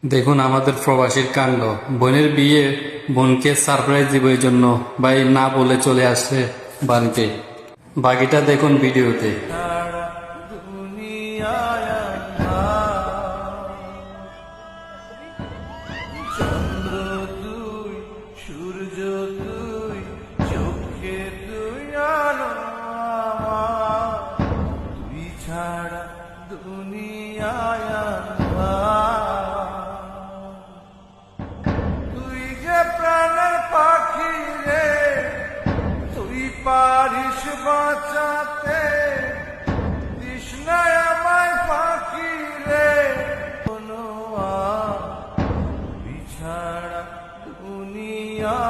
দেখুন আমাদের প্রবাসীর কাণ্ড। বোনের বিয়ে, বোনকে সারপ্রাইজ দিব এই জন্য ভাই না বলে চলে আসছে বাড়িতে। বাকিটা দেখুন ভিডিওতে। সারা দুনিয়ায় চন্দ্র তুই, সূর্য তুই, চোখে তুই আলো আমার, তুই ছাড়া দুনিয়ায় তুই যে প্রাণের পাখি রে, তুই পারিস বাঁচাতে, তৃষ্ণায় আমায় পাখি রে, কোনো বিছাড়া দুনিয়া